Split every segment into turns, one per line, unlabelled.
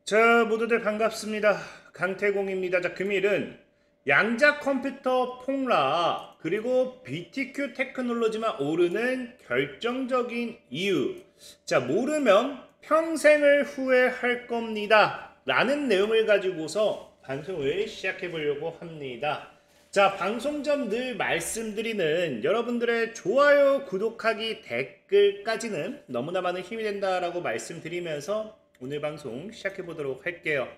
자, 모두들 반갑습니다. 강태공입니다. 자, 금일은 양자 컴퓨터 폭락 그리고 BTQ 테크놀로지만 오르는 결정적인 이유. 자, 모르면 평생을 후회할 겁니다. 라는 내용을 가지고서 방송을 시작해 보려고 합니다. 자, 방송 전 늘 말씀드리는 여러분들의 좋아요, 구독하기, 댓글까지는 너무나 많은 힘이 된다라고 말씀드리면서 오늘 방송 시작해 보도록 할게요.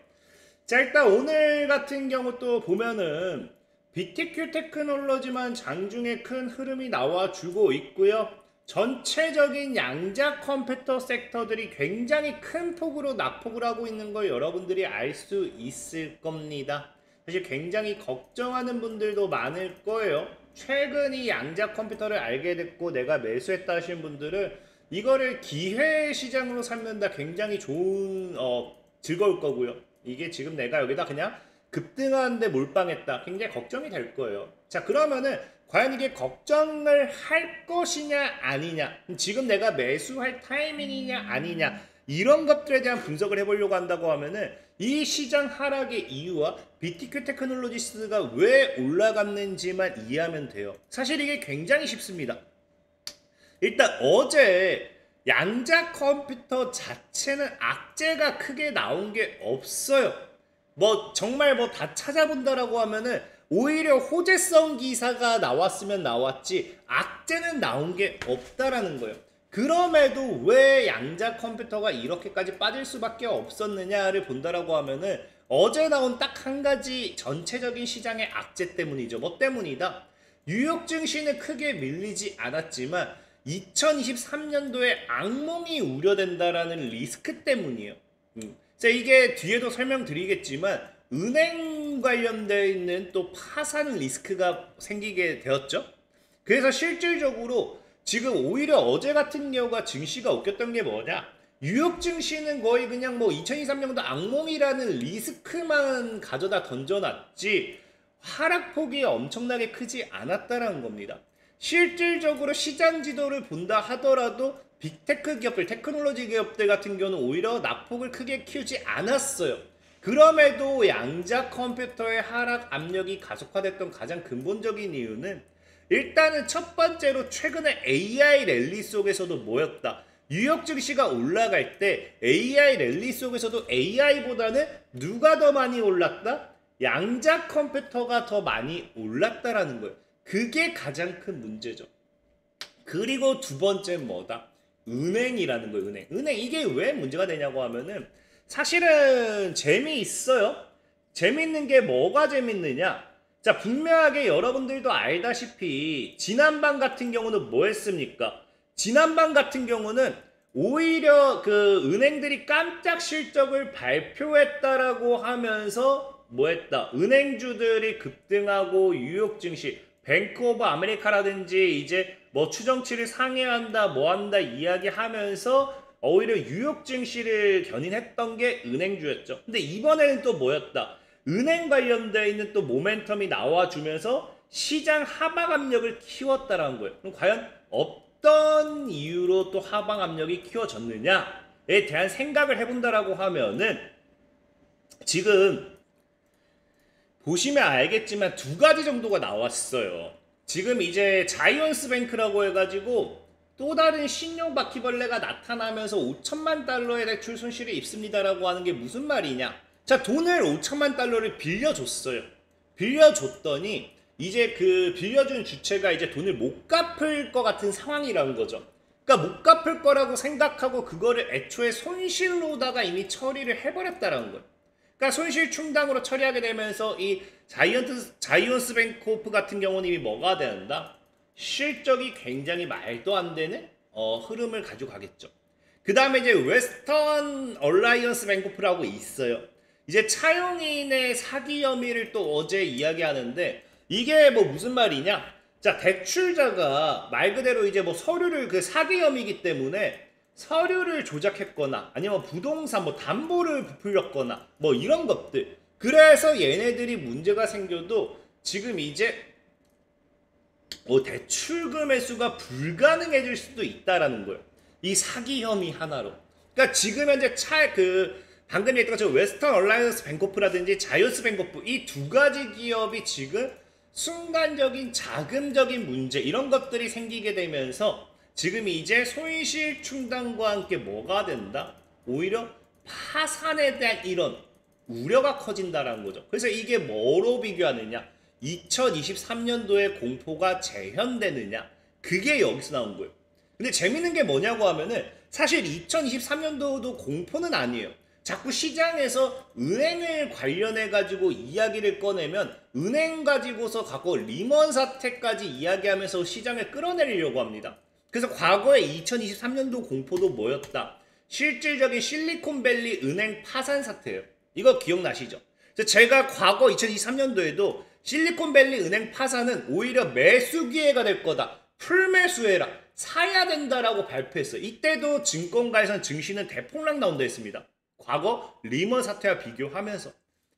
자, 일단 오늘 같은 경우 또 보면은 BTQ 테크놀로지만 장중에 큰 흐름이 나와주고 있고요. 전체적인 양자 컴퓨터 섹터들이 굉장히 큰 폭으로 낙폭을 하고 있는 걸 여러분들이 알 수 있을 겁니다. 사실 굉장히 걱정하는 분들도 많을 거예요. 최근 이 양자 컴퓨터를 알게 됐고 내가 매수했다 하시는 분들은 이거를 기회 시장으로 삼는다 굉장히 좋은 즐거울 거고요. 이게 지금 내가 여기다 그냥 급등하는데 몰빵했다 굉장히 걱정이 될 거예요. 자, 그러면은 과연 이게 걱정을 할 것이냐 아니냐, 지금 내가 매수할 타이밍이냐 아니냐, 이런 것들에 대한 분석을 해보려고 한다고 하면은 이 시장 하락의 이유와 BTQ 테크놀로지스가 왜 올라갔는지만 이해하면 돼요. 사실 이게 굉장히 쉽습니다. 일단 어제 양자 컴퓨터 자체는 악재가 크게 나온 게 없어요. 뭐 정말 뭐 다 찾아본다라고 하면은 오히려 호재성 기사가 나왔으면 나왔지 악재는 나온 게 없다라는 거예요. 그럼에도 왜 양자 컴퓨터가 이렇게까지 빠질 수밖에 없었느냐를 본다라고 하면은 어제 나온 딱 한 가지 전체적인 시장의 악재 때문이죠. 뭐 때문이다? 뉴욕 증시는 크게 밀리지 않았지만 2023년도에 악몽이 우려된다라는 리스크 때문이에요. 자, 이게 뒤에도 설명드리겠지만 은행 관련되어 있는 또 파산 리스크가 생기게 되었죠. 그래서 실질적으로 지금 오히려 어제 같은 경우가 증시가 웃겼던 게 뭐냐, 뉴욕 증시는 거의 그냥 뭐 2023년도 악몽이라는 리스크만 가져다 던져놨지 하락폭이 엄청나게 크지 않았다라는 겁니다. 실질적으로 시장 지도를 본다 하더라도 빅테크 기업들, 테크놀로지 기업들 같은 경우는 오히려 낙폭을 크게 키우지 않았어요. 그럼에도 양자 컴퓨터의 하락 압력이 가속화됐던 가장 근본적인 이유는 일단은 첫 번째로 최근에 AI 랠리 속에서도 뭐였다? 뉴욕 증시가 올라갈 때 AI 랠리 속에서도 AI보다는 누가 더 많이 올랐다? 양자 컴퓨터가 더 많이 올랐다라는 거예요. 그게 가장 큰 문제죠. 그리고 두 번째는 뭐다? 은행이라는 거예요. 은행 이게 왜 문제가 되냐고 하면은 사실은 재미있어요. 재밌는 게 뭐가 재밌느냐? 자, 분명하게 여러분들도 알다시피 지난번 같은 경우는 뭐 했습니까? 지난번 같은 경우는 오히려 그 은행들이 깜짝 실적을 발표했다라고 하면서 뭐 했다? 은행주들이 급등하고 뉴욕 증시, 뱅크 오브 아메리카라든지 이제 뭐 추정치를 상회한다 뭐 한다 이야기하면서 오히려 뉴욕 증시를 견인했던 게 은행주였죠. 근데 이번에는 또 뭐였다? 은행 관련되어 있는 또 모멘텀이 나와주면서 시장 하방 압력을 키웠다라는 거예요. 그럼 과연 어떤 이유로 또 하방 압력이 키워졌느냐에 대한 생각을 해본다라고 하면은 지금 보시면 알겠지만 두 가지 정도가 나왔어요. 지금 이제 자이언스 뱅크라고 해가지고 또 다른 신용 바퀴벌레가 나타나면서 5천만 달러의 대출 손실을 입습니다라고 하는 게 무슨 말이냐? 자, 돈을 5천만 달러를 빌려줬어요. 빌려줬더니 이제 그 빌려준 주체가 이제 돈을 못 갚을 것 같은 상황이라는 거죠. 그러니까 못 갚을 거라고 생각하고 그거를 애초에 손실로다가 이미 처리를 해버렸다라는 거예요. 그러니까 손실 충당으로 처리하게 되면서 이 자이언스 뱅크코프 같은 경우는 이미 뭐가 된다? 실적이 굉장히 말도 안 되는 흐름을 가지고 가겠죠. 그 다음에 이제 웨스턴 얼라이언스 뱅크코프라고 있어요. 이제 차용인의 사기 혐의를 또 어제 이야기하는데 이게 뭐 무슨 말이냐? 자, 대출자가 말 그대로 이제 뭐 서류를 그 사기 혐의이기 때문에 서류를 조작했거나 아니면 부동산 뭐 담보를 부풀렸거나 뭐 이런 것들, 그래서 얘네들이 문제가 생겨도 지금 이제 대출금 회수가 불가능해질 수도 있다라는 거예요. 이 사기 혐의 하나로. 그러니까 지금 현재 방금 얘기했던 것처럼 웨스턴 얼라이언스 뱅코프라든지 자이언스 뱅코프 이 두 가지 기업이 지금 순간적인 자금적인 문제 이런 것들이 생기게 되면서 지금 이제 손실 충당과 함께 뭐가 된다? 오히려 파산에 대한 이런 우려가 커진다라는 거죠. 그래서 이게 뭐로 비교하느냐? 2023년도에 공포가 재현되느냐? 그게 여기서 나온 거예요. 근데 재밌는 게 뭐냐고 하면은 사실 2023년도도 공포는 아니에요. 자꾸 시장에서 은행을 관련해 가지고 이야기를 꺼내면 은행 가지고서 갖고 리먼 사태까지 이야기하면서 시장을 끌어내리려고 합니다. 그래서 과거에 2023년도 공포도 뭐였다? 실질적인 실리콘밸리 은행 파산 사태예요. 이거 기억나시죠? 그래서 제가 과거 2023년도에도 실리콘밸리 은행 파산은 오히려 매수 기회가 될 거다. 풀매수해라. 사야 된다라고 발표했어요. 이때도 증권가에서는 증시는 대폭락 나온다 했습니다. 과거 리먼 사태와 비교하면서.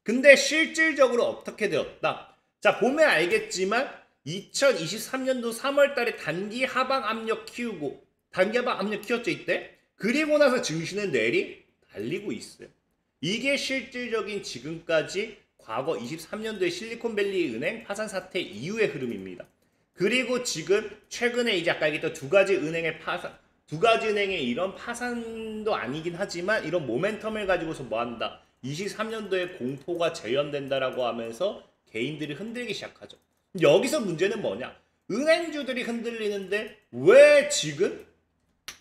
근데 실질적으로 어떻게 되었다? 자, 보면 알겠지만 2023년도 3월 달에 단기 하방 압력 키우고 단기 하방 압력 키웠죠 이때? 그리고 나서 증시는 내리 달리고 있어요. 이게 실질적인 지금까지 과거 23년도의 실리콘밸리 은행 파산 사태 이후의 흐름입니다. 그리고 지금 최근에 이제 아까 얘기했던 두 가지 은행의 파산, 두 가지 은행의 이런 파산도 아니긴 하지만 이런 모멘텀을 가지고서 뭐한다? 23년도에 공포가 재현된다라고 하면서 개인들이 흔들기 시작하죠. 여기서 문제는 뭐냐? 은행주들이 흔들리는데 왜 지금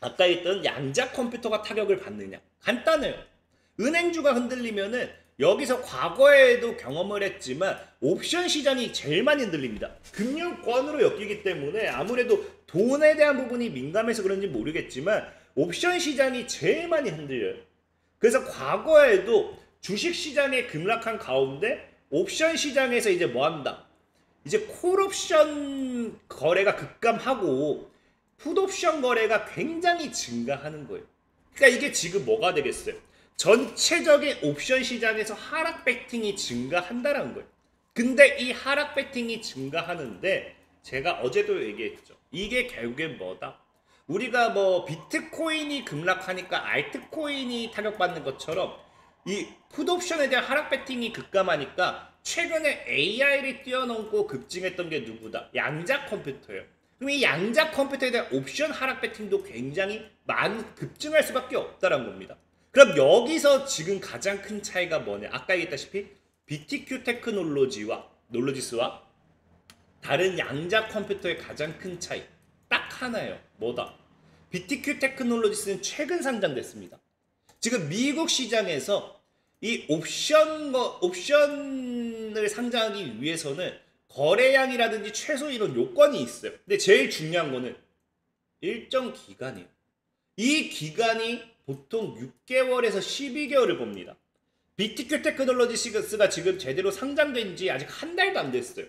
아까 했던 양자 컴퓨터가 타격을 받느냐? 간단해요. 은행주가 흔들리면은 여기서 과거에도 경험을 했지만 옵션 시장이 제일 많이 흔들립니다. 금융권으로 엮이기 때문에 아무래도 돈에 대한 부분이 민감해서 그런지 모르겠지만 옵션 시장이 제일 많이 흔들려요. 그래서 과거에도 주식 시장에 급락한 가운데 옵션 시장에서 이제 뭐 한다? 이제 콜옵션 거래가 급감하고 풋옵션 거래가 굉장히 증가하는 거예요. 그러니까 이게 지금 뭐가 되겠어요? 전체적인 옵션 시장에서 하락 베팅이 증가한다는 거예요. 근데 이 하락 베팅이 증가하는데 제가 어제도 얘기했죠. 이게 결국엔 뭐다? 우리가 뭐 비트코인이 급락하니까 알트코인이 타격받는 것처럼 이 풋옵션에 대한 하락 베팅이 급감하니까 최근에 AI를 뛰어넘고 급증했던 게 누구다? 양자 컴퓨터예요. 그럼 이 양자 컴퓨터에 대한 옵션 하락 베팅도 굉장히 급증할 수밖에 없다는 겁니다. 그럼 여기서 지금 가장 큰 차이가 뭐냐? 아까 얘기했다시피 BTQ 놀로지스와 다른 양자 컴퓨터의 가장 큰 차이 딱 하나예요. 뭐다? BTQ 테크놀로지스는 최근 상장됐습니다. 지금 미국 시장에서 이 옵션을 상장하기 위해서는 거래량이라든지 최소 이런 요건이 있어요. 근데 제일 중요한 거는 일정 기간이에요. 이 기간이 보통 6개월에서 12개월을 봅니다. BTQ 테크놀로지스가 지금 제대로 상장된 지 아직 한 달도 안 됐어요.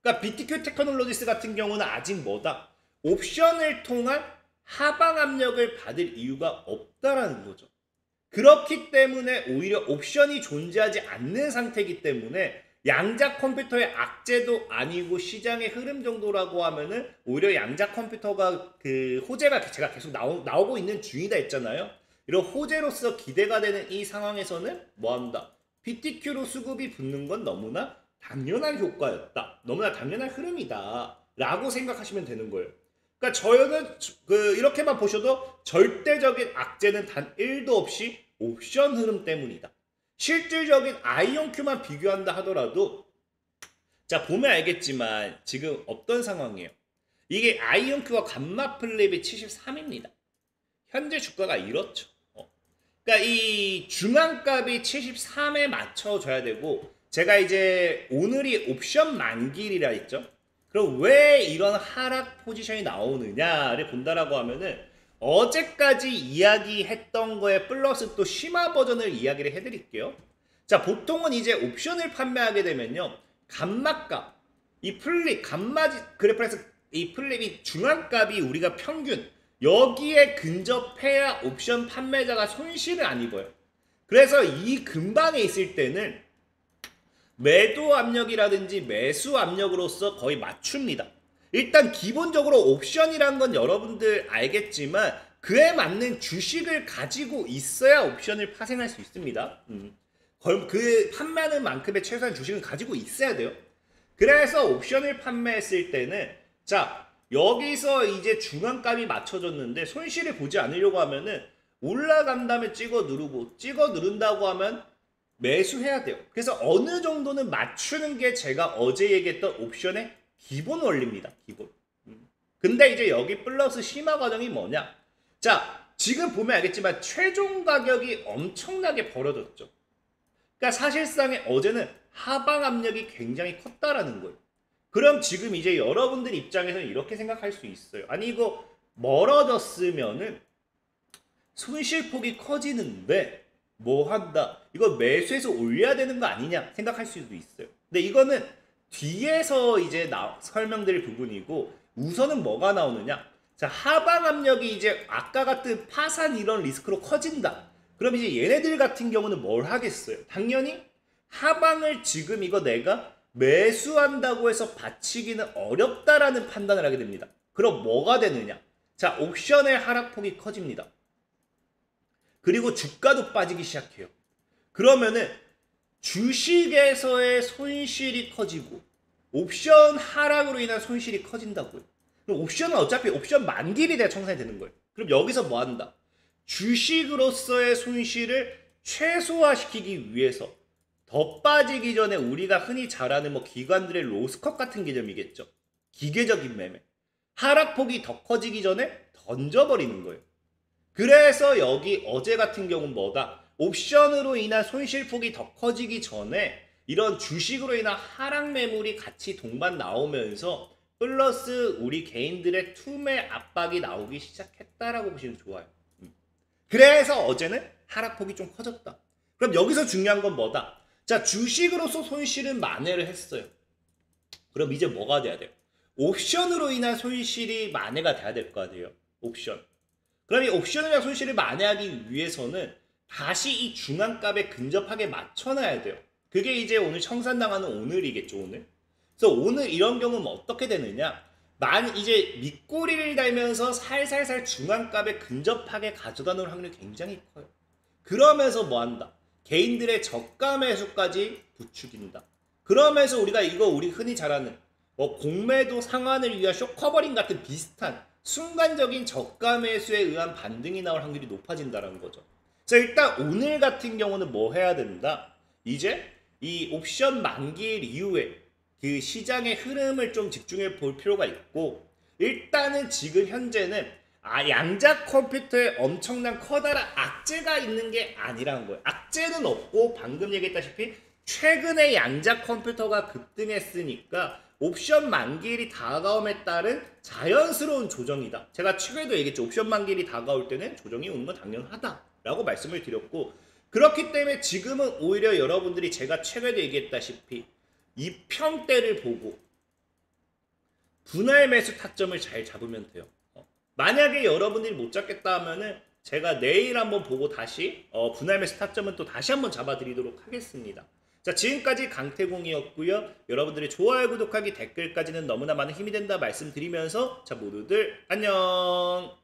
그러니까 BTQ 테크놀로지스 같은 경우는 아직 뭐다? 옵션을 통한 하방 압력을 받을 이유가 없다라는 거죠. 그렇기 때문에 오히려 옵션이 존재하지 않는 상태이기 때문에 양자 컴퓨터의 악재도 아니고 시장의 흐름 정도라고 하면은 오히려 양자 컴퓨터가 그 호재가 제가 계속 나오고 있는 중이다 했잖아요. 이런 호재로서 기대가 되는 이 상황에서는 뭐한다? BTQ로 수급이 붙는 건 너무나 당연한 효과였다. 너무나 당연한 흐름이다. 라고 생각하시면 되는 거예요. 그러니까 저는 이렇게만 보셔도 절대적인 악재는 단 1도 없이 옵션 흐름 때문이다. 실질적인 아이온큐만 비교한다 하더라도 자 보면 알겠지만 지금 어떤 상황이에요? 이게 아이온큐와 감마 플립이 73입니다. 현재 주가가 이렇죠. 그러니까 이 중앙값이 73에 맞춰줘야 되고 제가 이제 오늘이 옵션 만기일이라 했죠. 그럼 왜 이런 하락 포지션이 나오느냐를 본다라고 하면은 어제까지 이야기했던 거에 플러스 또 심화 버전을 이야기를 해드릴게요. 자, 보통은 이제 옵션을 판매하게 되면요, 감마값, 이 플립, 감마 그래프에서 이 플립이 중앙값이 우리가 평균 여기에 근접해야 옵션 판매자가 손실을 안 입어요. 그래서 이 근방에 있을 때는 매도 압력이라든지 매수 압력으로서 거의 맞춥니다. 일단 기본적으로 옵션이란 건 여러분들 알겠지만 그에 맞는 주식을 가지고 있어야 옵션을 파생할 수 있습니다. 그 판매하는 만큼의 최소한 주식은 가지고 있어야 돼요. 그래서 옵션을 판매했을 때는 자 여기서 이제 중간값이 맞춰졌는데 손실을 보지 않으려고 하면은 올라간 다음에 찍어 누르고 찍어 누른다고 하면 매수해야 돼요. 그래서 어느 정도는 맞추는 게 제가 어제 얘기했던 옵션의 기본 원리입니다. 기본. 근데 이제 여기 플러스 심화 과정이 뭐냐? 자, 지금 보면 알겠지만 최종 가격이 엄청나게 벌어졌죠. 그러니까 사실상에 어제는 하방 압력이 굉장히 컸다라는 거예요. 그럼 지금 이제 여러분들 입장에서는 이렇게 생각할 수 있어요. 아니 이거 멀어졌으면은 손실폭이 커지는데 뭐 한다? 이거 매수해서 올려야 되는 거 아니냐 생각할 수도 있어요. 근데 이거는 뒤에서 이제 설명드릴 부분이고 우선은 뭐가 나오느냐? 자, 하방 압력이 이제 아까 같은 파산 이런 리스크로 커진다. 그럼 이제 얘네들 같은 경우는 뭘 하겠어요? 당연히 하방을 지금 이거 내가 매수한다고 해서 받치기는 어렵다라는 판단을 하게 됩니다. 그럼 뭐가 되느냐? 자, 옵션의 하락폭이 커집니다. 그리고 주가도 빠지기 시작해요. 그러면은 주식에서의 손실이 커지고 옵션 하락으로 인한 손실이 커진다고요. 그럼 옵션은 어차피 옵션 만기일이 돼야 청산이 되는 거예요. 그럼 여기서 뭐 한다? 주식으로서의 손실을 최소화시키기 위해서 더 빠지기 전에 우리가 흔히 잘 아는 뭐 기관들의 로스컷 같은 개념이겠죠. 기계적인 매매. 하락폭이 더 커지기 전에 던져버리는 거예요. 그래서 여기 어제 같은 경우는 뭐다? 옵션으로 인한 손실폭이 더 커지기 전에 이런 주식으로 인한 하락 매물이 같이 동반 나오면서 플러스 우리 개인들의 투매 압박이 나오기 시작했다라고 보시면 좋아요. 그래서 어제는 하락폭이 좀 커졌다. 그럼 여기서 중요한 건 뭐다? 자, 주식으로서 손실은 만회를 했어요. 그럼 이제 뭐가 돼야 돼요? 옵션으로 인한 손실이 만회가 돼야 될 거 아니에요. 옵션. 그럼 이 옵션으로 인한 손실을 만회하기 위해서는 다시 이 중간값에 근접하게 맞춰놔야 돼요. 그게 이제 오늘 청산당하는 오늘이겠죠, 오늘. 그래서 오늘 이런 경우는 어떻게 되느냐? 이제 밑꼬리를 달면서 살살살 중간값에 근접하게 가져다 놓을 확률이 굉장히 커요. 그러면서 뭐 한다? 개인들의 저가 매수까지 부추긴다. 그러면서 우리가 이거 우리 흔히 잘 아는 뭐 공매도 상환을 위한 쇼커버링 같은 비슷한 순간적인 저가 매수에 의한 반등이 나올 확률이 높아진다는 거죠. 그래서 일단 오늘 같은 경우는 뭐 해야 된다? 이제 이 옵션 만기일 이후에 그 시장의 흐름을 좀 집중해 볼 필요가 있고 일단은 지금 현재는 양자 컴퓨터에 엄청난 커다란 악재가 있는 게 아니라는 거예요. 악재는 없고 방금 얘기했다시피 최근에 양자 컴퓨터가 급등했으니까 옵션 만기일이 다가옴에 따른 자연스러운 조정이다. 제가 최근에도 얘기했죠. 옵션 만기일이 다가올 때는 조정이 오는 건 당연하다라고 말씀을 드렸고 그렇기 때문에 지금은 오히려 여러분들이 제가 최근에도 얘기했다시피 이 평대를 보고 분할 매수 타점을 잘 잡으면 돼요. 만약에 여러분들이 못 잡겠다 하면은 제가 내일 한번 보고 다시 분할 매수 타점은 또 다시 한번 잡아드리도록 하겠습니다. 자, 지금까지 강태공이었고요. 여러분들의 좋아요, 구독하기, 댓글까지는 너무나 많은 힘이 된다 말씀드리면서 자, 모두들 안녕.